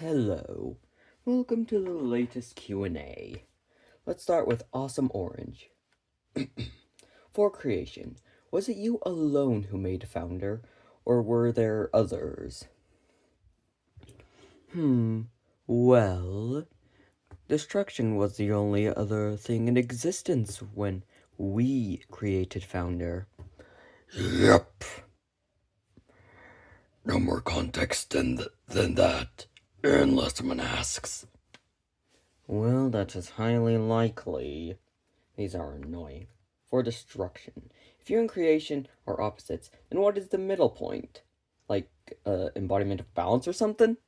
Hello. Welcome to the latest Q&A. Let's start with Awesome Orange. For creation, was it you alone who made Founder, or were there others? Well, destruction was the only other thing in existence when we created Founder. Yep. No more context than that, unless someone asks. Well, that is highly likely. These are annoying. For destruction, if you and creation are opposites, then what is the middle point? Like, embodiment of balance or something?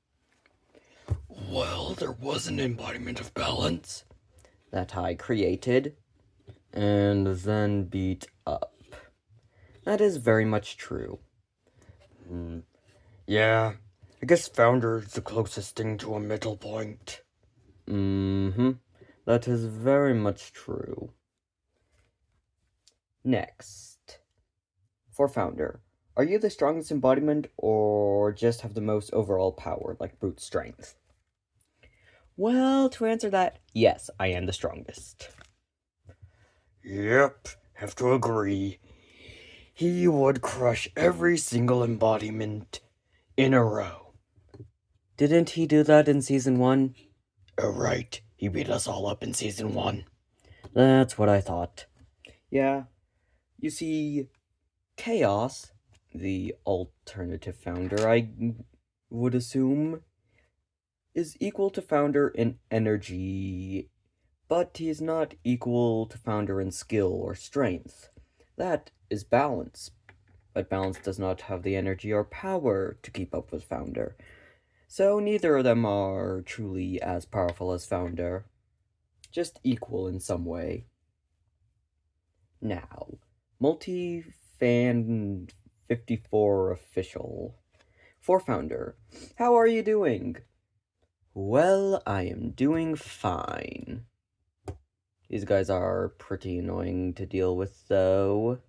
Well, there was an embodiment of balance. That I created, and then beat up. That is very much true. Yeah, I guess Founder is the closest thing to a middle point. That is very much true. Next. For Founder, are you the strongest embodiment, or just have the most overall power, like brute strength? Well, to answer that, yes, I am the strongest. Yep, have to agree. He would crush every single embodiment in a row. Didn't he do that in Season 1? Right, he beat us all up in Season 1. That's what I thought. Yeah, you see, Chaos, the alternative Founder, I would assume, is equal to Founder in energy, but he is not equal to Founder in skill or strength. That is balance, but balance does not have the energy or power to keep up with Founder. So neither of them are truly as powerful as Founder, just equal in some way. Now, Multi-Fan 54 Official. For Founder, how are you doing? Well, I am doing fine. These guys are pretty annoying to deal with, though.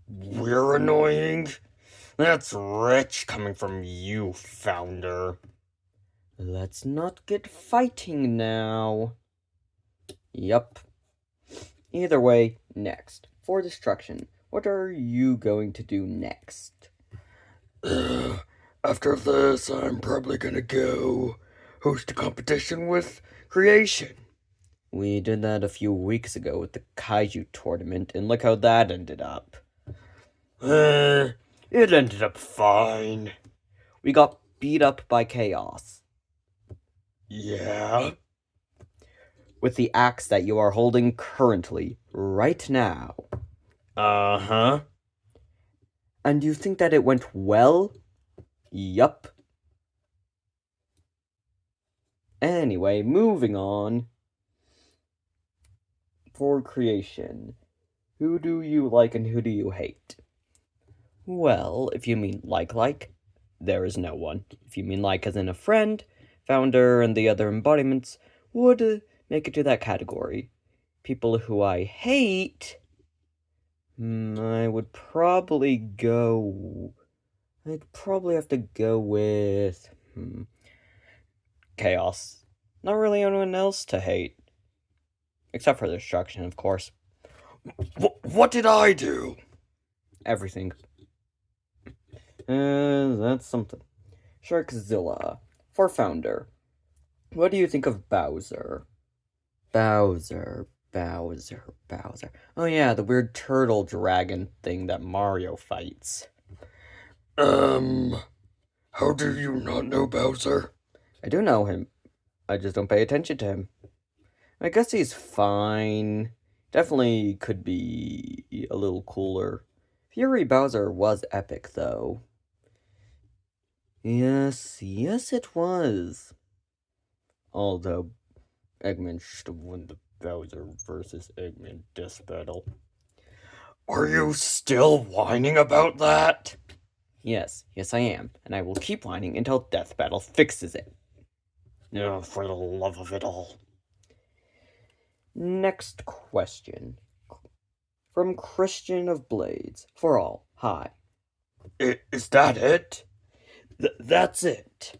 We're annoying? That's rich coming from you, Founder. Let's not get fighting now. Yup. Either way, next. For destruction, what are you going to do next? After this, I'm probably gonna go host a competition with creation. We did that a few weeks ago with the Kaiju tournament, and look how that ended up. It ended up fine. We got beat up by Chaos. Yeah? With the axe that you are holding currently, right now. Uh-huh. And you think that it went well? Yup. Anyway, moving on. For creation, who do you like and who do you hate? Well, if you mean like, there is no one. If you mean like as in a friend, Founder and the other embodiments would make it to that category. People who I hate, I would probably go... I'd probably have to go with... Chaos. Not really anyone else to hate. Except for destruction, of course. What did I do? Everything. That's something. Sharkzilla. For Founder, what do you think of Bowser? Bowser. Oh yeah, the weird turtle dragon thing that Mario fights. How do you not know Bowser? I do know him. I just don't pay attention to him. I guess he's fine. Definitely could be a little cooler. Fury Bowser was epic, though. Yes, it was. Although, Eggman should have won the Bowser versus Eggman death battle. Are you still whining about that? Yes, I am, and I will keep whining until Death Battle fixes it. Oh, for the love of it all. Next question. From Christian of Blades. For all, hi. Is that it? That's it.